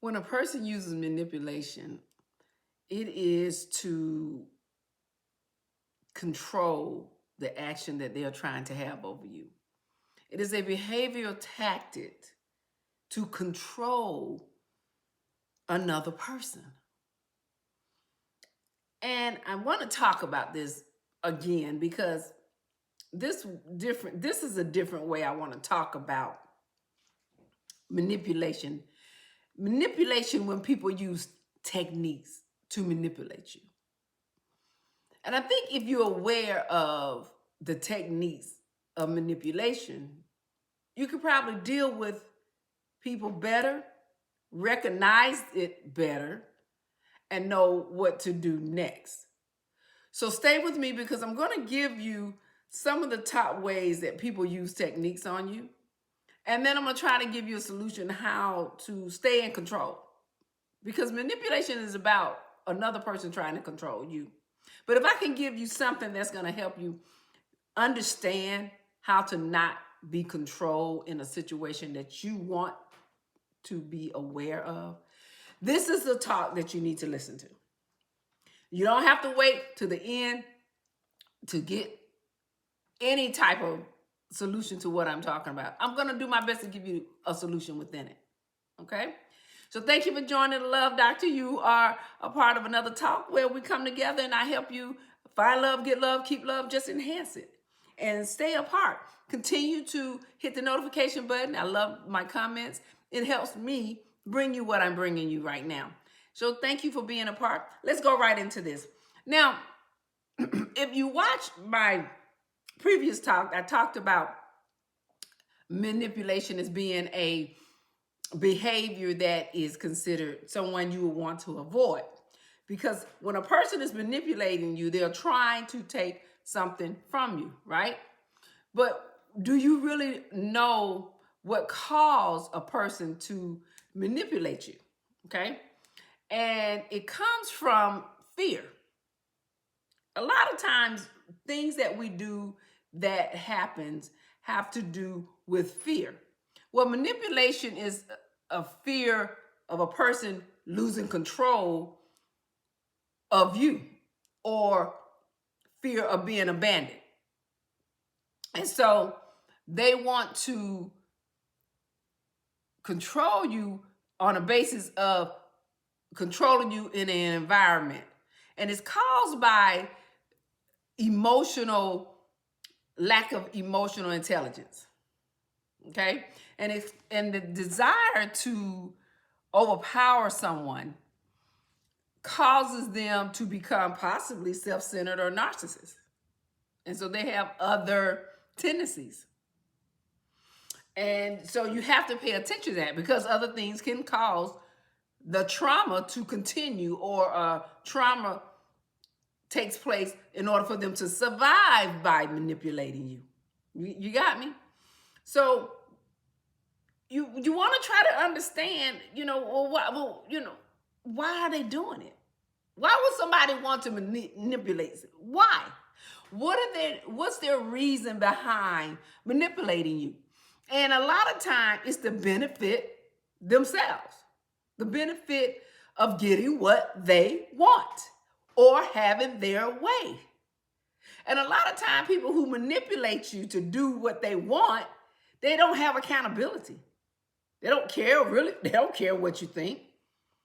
When a person uses manipulation, it is to control the action that they're trying to have over you. It is a behavioral tactic to control another person. And I want to talk about this again because this is a different way I want to talk about manipulation. Manipulation when people use techniques to manipulate you. And I think if you're aware of the techniques of manipulation, you could probably deal with people better, recognize it better, and know what to do next. So stay with me because I'm going to give you some of the top ways that people use techniques on you. And then I'm going to try to give you a solution how to stay in control. Because manipulation is about another person trying to control you. But if I can give you something that's going to help you understand how to not be controlled in a situation that you want to be aware of, this is the talk that you need to listen to. You don't have to wait to the end to get any type of solution to what I'm talking about. I'm going to do my best to give you a solution within it. Okay? So thank you for joining the Love Doctor. You are a part of another talk where we come together and I help you find love, get love, keep love, just enhance it. And stay apart. Continue to hit the notification button. I love my comments. It helps me bring you what I'm bringing you right now. So thank you for being a part. Let's go right into this. Now, if you watch my previous talk, I talked about manipulation as being a behavior that is considered someone you would want to avoid. Because when a person is manipulating you, they're trying to take something from you, right? But do you really know what caused a person to manipulate you? Okay? And it comes from fear. A lot of times, things that we do that happens have to do with fear. Well, manipulation is a fear of a person losing control of you or fear of being abandoned. And so they want to control you on a basis of controlling you in an environment. And it's caused by lack of emotional intelligence. Okay? And the desire to overpower someone causes them to become possibly self-centered or narcissists. And so they have other tendencies. And so you have to pay attention to that because other things can cause the trauma to continue, or trauma takes place in order for them to survive by manipulating you. You got me? So you want to try to understand, why are they doing it? Why would somebody want to manipulate? Why? What's their reason behind manipulating you? And a lot of time it's to benefit themselves, the benefit of getting what they want or having their way. And a lot of time people who manipulate you to do what they want, they don't have accountability. They don't care, really. They don't care what you think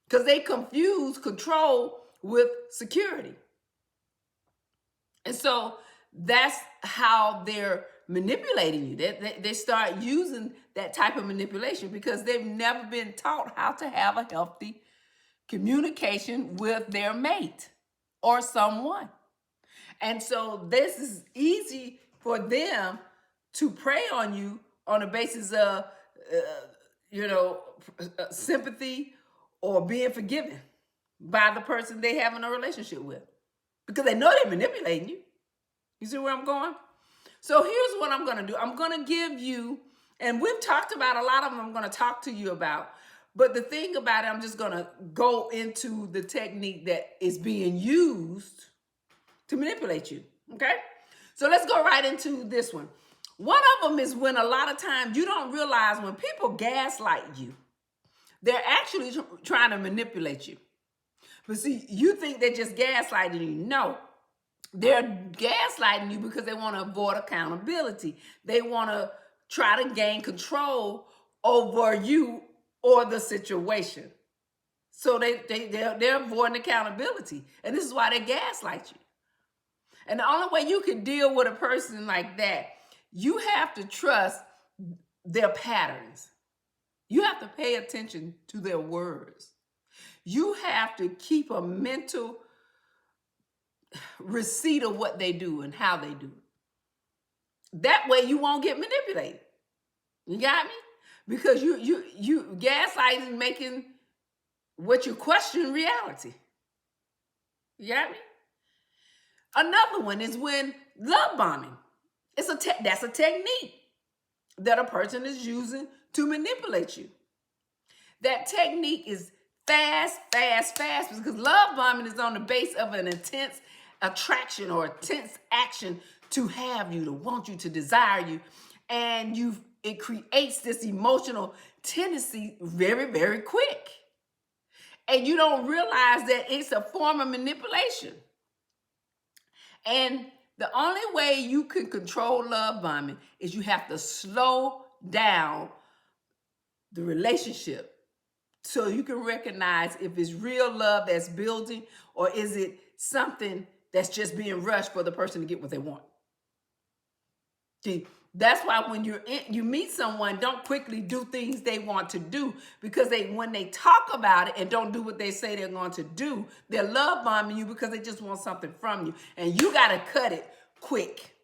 because they confuse control with security. And so that's how they're manipulating you. They start using that type of manipulation because they've never been taught how to have a healthy communication with their mate or someone. And so this is easy for them to prey on you on the basis of, sympathy or being forgiven by the person they have in a relationship with. Because they know they're manipulating you. You see where I'm going? So here's what I'm going to do. I'm going to give you, and we've talked about a lot of them I'm going to talk to you about. But the thing about it, I'm just going to go into the technique that is being used to manipulate you. Okay? So let's go right into this one. One of them is when a lot of times you don't realize when people gaslight you, They're actually trying to manipulate you. But see, you think they're just gaslighting you. No, they're gaslighting you because they want to avoid accountability. They want to try to gain control over you or the situation. So they're avoiding accountability. And this is why they gaslight you. And the only way you can deal with a person like that, you have to trust their patterns. You have to pay attention to their words. You have to keep a mental receipt of what they do and how they do it. That way you won't get manipulated. You got me? Because you gaslighting, making what you question reality. You got me? Another one is when love bombing. That's a technique that a person is using to manipulate you. That technique is fast, because love bombing is on the base of an intense attraction or intense action to have you, to want you, to desire you. And it creates this emotional tendency very, very quick. And you don't realize that it's a form of manipulation. And the only way you can control love bombing is you have to slow down the relationship so you can recognize if it's real love that's building or is it something that's just being rushed for the person to get what they want. See, that's why when you meet someone, don't quickly do things they want to do, because when they talk about it and don't do what they say they're going to do, they're love bombing you because they just want something from you. And you got to cut it quick.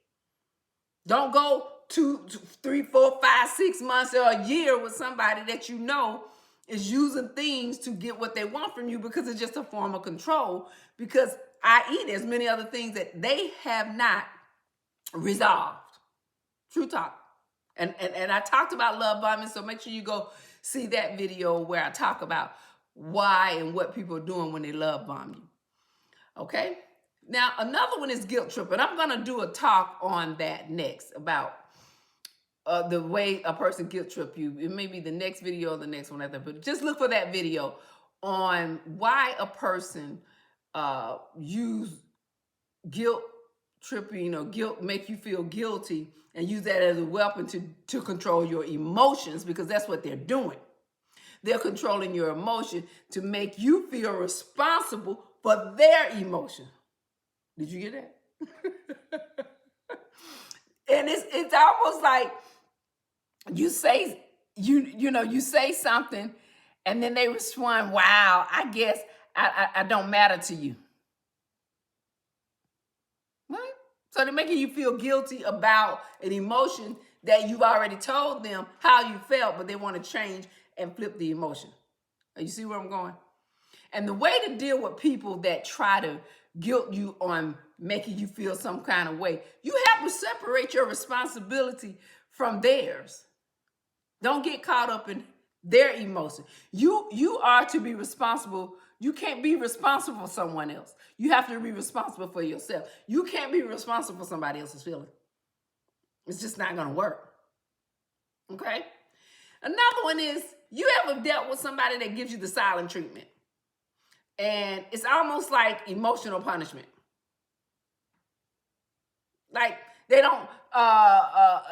Don't go 2, 3, 4, 5, 6 months or a year with somebody that you know is using things to get what they want from you, because it's just a form of control, because i.e. there's many other things that they have not resolved. True talk. And I talked about love bombing, so make sure you go see that video where I talk about why and what people are doing when they love bomb you. Okay? Now, another one is guilt trip, and I'm going to do a talk on that next, about the way a person guilt trip you. It may be the next video or the next one after, but just look for that video on why a person use guilt tripping or guilt, make you feel guilty, and use that as a weapon to control your emotions, because that's what they're doing. They're controlling your emotion to make you feel responsible for their emotion. Did you get that? And it's almost like you say you say something, and then they respond, "Wow, I guess I don't matter to you." Right? So they're making you feel guilty about an emotion that you've already told them how you felt, but they want to change and flip the emotion. You see where I'm going? And the way to deal with people that try to guilt you on making you feel some kind of way, you have to separate your responsibility from theirs. Don't get caught up in their emotion. You are to be responsible. You can't be responsible for someone else. You have to be responsible for yourself. You can't be responsible for somebody else's feeling. It's just not going to work. Okay? Another one is, you ever dealt with somebody that gives you the silent treatment? And it's almost like emotional punishment. Like, they don't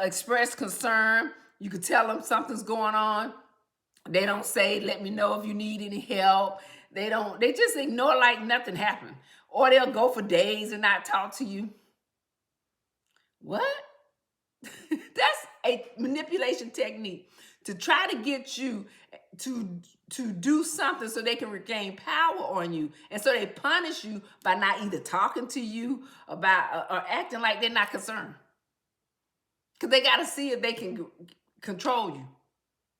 express concern. You could tell them something's going on. They don't say, "Let me know if you need any help." They just ignore like nothing happened. Or they'll go for days and not talk to you. What? That's a manipulation technique to try to get you to do something so they can regain power on you. And so they punish you by not either talking to you about or acting like they're not concerned. Because they got to see if they can control you.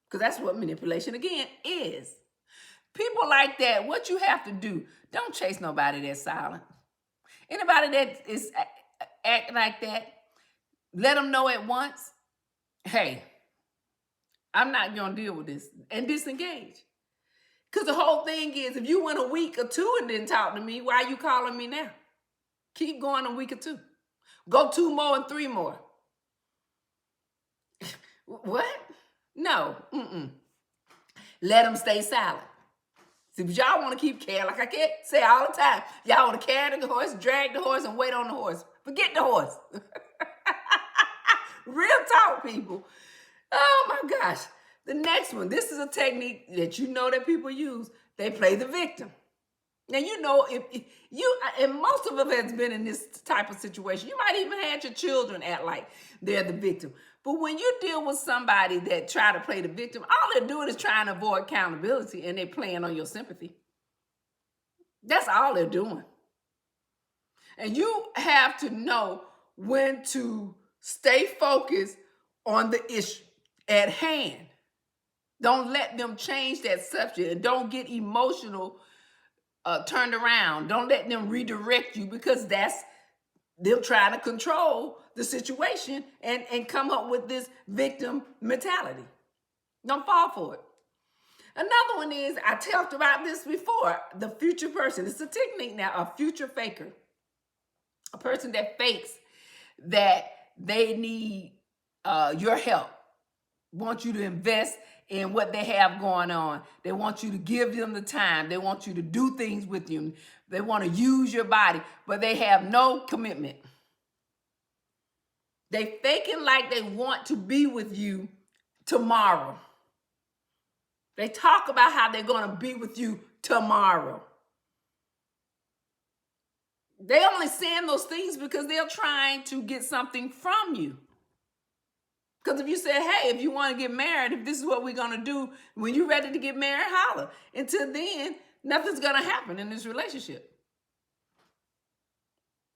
Because that's what manipulation, again, is. People like that, what you have to do, don't chase nobody that's silent. Anybody that is acting like that, let them know at once, "Hey, I'm not going to deal with this," and disengage. Because the whole thing is, if you went a week or two and didn't talk to me, why are you calling me now? Keep going a week or two. Go 2 more and 3 more. What? No. Let them stay silent. See, but y'all want to keep carrying, like I can't say all the time. Y'all want to carry the horse, drag the horse, and wait on the horse. Forget the horse. Real talk, people. Oh my gosh. The next one. This is a technique that you know that people use. They play the victim. Now, you know, if you, and most of us has been in this type of situation. You might even had your children act like they're the victim. But when you deal with somebody that try to play the victim, all they're doing is trying to avoid accountability, and they're playing on your sympathy. That's all they're doing. And you have to know when to stay focused on the issue at hand. Don't let them change that subject, and don't get emotional turned around. Don't let them redirect you, because that's them trying to control the situation and come up with this victim mentality. Don't fall for it. Another one is, I talked about this before, the future person. It's a technique now, a future faker. A person that fakes that they need your help, want you to invest in what they have going on. They want you to give them the time. They want you to do things with you. They want to use your body, but they have no commitment. They faking like they want to be with you tomorrow. They talk about how they're going to be with you tomorrow. They only saying those things because they're trying to get something from you. Because if you say, hey, if you want to get married, if this is what we're going to do, when you're ready to get married, holler. Until then, nothing's going to happen in this relationship.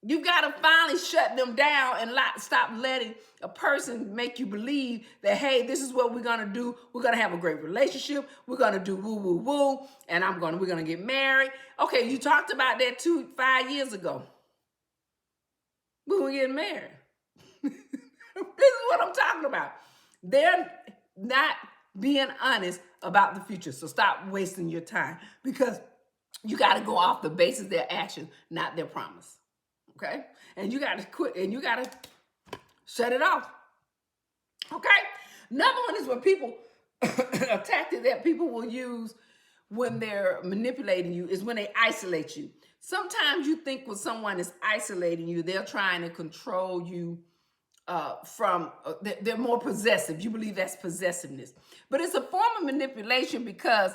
You've got to finally shut them down and stop letting a person make you believe that, hey, this is what we're going to do. We're going to have a great relationship. We're going to do woo, woo, woo. And we're going to get married. Okay, you talked about that 5 years ago. We were getting married. This is what I'm talking about. They're not being honest about the future. So stop wasting your time, because you got to go off the basis of their action, not their promise. Okay? And you got to quit, and you got to shut it off. Okay? Another one is when people, a tactic that people will use when they're manipulating you is when they isolate you. Sometimes you think when someone is isolating you, they're trying to control you they're more possessive. You believe that's possessiveness. But it's a form of manipulation, because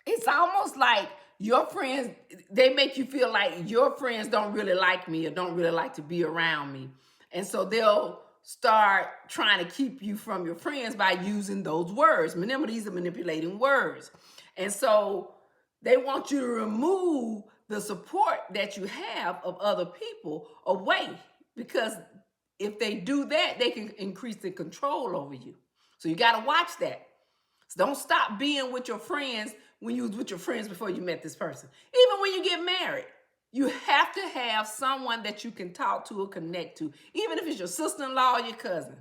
it's almost like your friends, they make you feel like your friends don't really like me or don't really like to be around me. And so they'll start trying to keep you from your friends by using those words. Remember, these are manipulating words. And so they want you to remove the support that you have of other people away, because if they do that, they can increase the control over you. So you got to watch that. So don't stop being with your friends when you was with your friends before you met this person. Even when you get married, you have to have someone that you can talk to or connect to. Even if it's your sister-in-law or your cousin.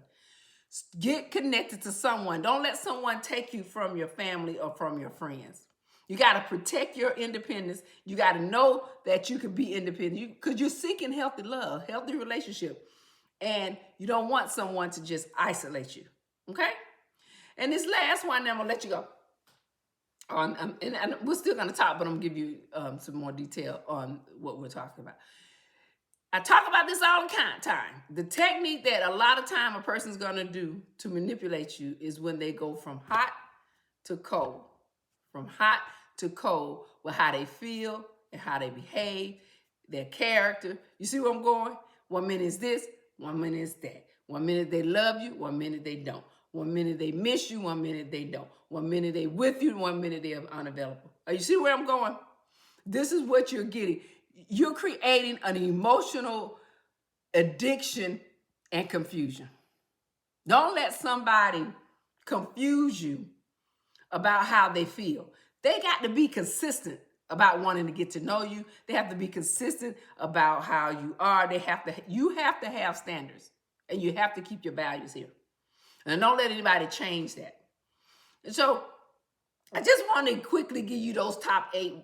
Get connected to someone. Don't let someone take you from your family or from your friends. You got to protect your independence. You got to know that you can be independent, because you're seeking healthy love, healthy relationship. And you don't want someone to just isolate you. Okay? And this last one, I'm going to let you go. And we're still going to talk, but I'm going to give you some more detail on what we're talking about. I talk about this all the time. The technique that a lot of time a person's going to do to manipulate you is when they go from hot to cold. From hot to cold with how they feel and how they behave, their character. You see where I'm going? 1 minute is this, 1 minute is that. 1 minute they love you, 1 minute they don't. 1 minute they miss you, 1 minute they don't. 1 minute they with you, 1 minute they are unavailable. You see where I'm going? This is what you're getting. You're creating an emotional addiction and confusion. Don't let somebody confuse you about how they feel. They got to be consistent about wanting to get to know you. They have to be consistent about how you are. You have to have standards, and you have to keep your values here. And don't let anybody change that. And so I just want to quickly give you those top 8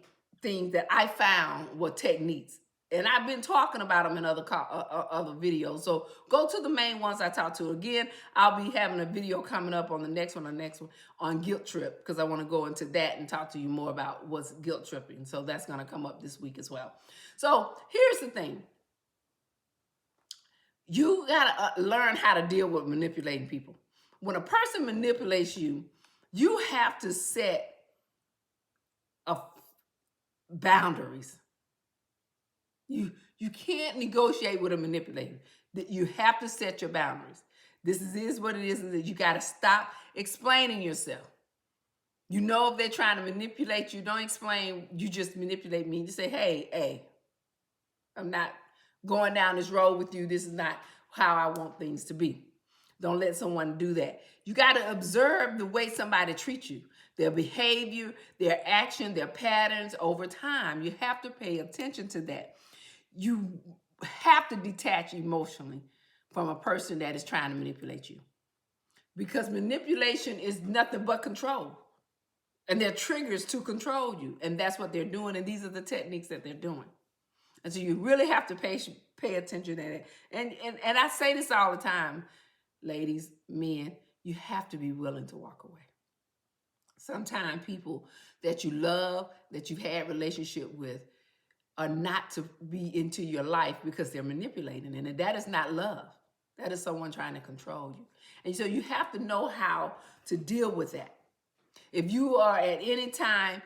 things that I found were techniques And I've been talking about them in other videos. So go to the main ones I talked to. Again, I'll be having a video coming up on the next one on guilt trip, because I want to go into that and talk to you more about what's guilt tripping. So that's going to come up this week as well. So here's the thing. You got to learn how to deal with manipulating people. When a person manipulates you, you have to set boundaries. You can't negotiate with a manipulator. You have to set your boundaries. This is what it is that you got to stop explaining yourself. You know, if they're trying to manipulate you, don't explain. You just manipulate me. You say, hey, I'm not going down this road with you. This is not how I want things to be. Don't let someone do that. You got to observe the way somebody treats you, their behavior, their action, their patterns over time. You have to pay attention to that. You have to detach emotionally from a person that is trying to manipulate you, because manipulation is nothing but control, and they're triggers to control you, and that's what they're doing, and these are the techniques that they're doing. And so you really have to pay attention to that. And I say this all the time, ladies, men, you have to be willing to walk away. Sometimes people that you love, that you've had relationship with, are not to be into your life because they're manipulating. And that is not love. That is someone trying to control you. And so you have to know how to deal with that. If you are at any time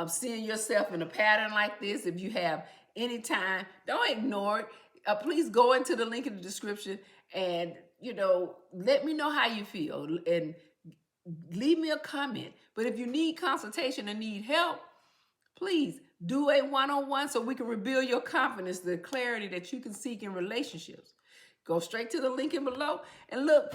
seeing yourself in a pattern like this, if you have any time, don't ignore it. Please go into the link in the description and, let me know how you feel and leave me a comment. But if you need consultation and need help, please do a one-on-one so we can rebuild your confidence, the clarity that you can seek in relationships. Go straight to the link in below and look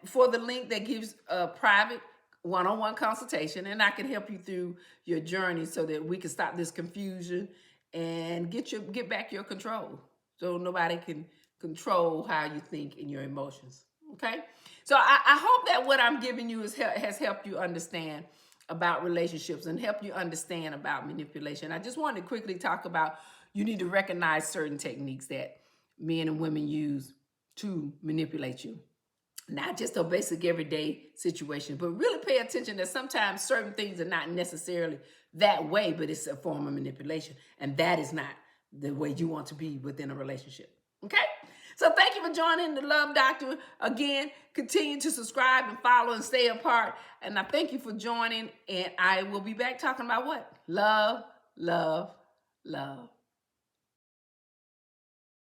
for the link that gives a private one-on-one consultation, and I can help you through your journey so that we can stop this confusion and get back your control, so nobody can control how you think and your emotions. Okay? So I hope that what I'm giving you has helped you understand about relationships and help you understand about manipulation. I just wanted to quickly talk about, you need to recognize certain techniques that men and women use to manipulate you. Not just a basic everyday situation, but really pay attention that sometimes certain things are not necessarily that way, but it's a form of manipulation. And that is not the way you want to be within a relationship. Okay? So thank you for joining the Love Doctor. Again, continue to subscribe and follow and stay apart. And I thank you for joining. And I will be back talking about what? Love, love, love.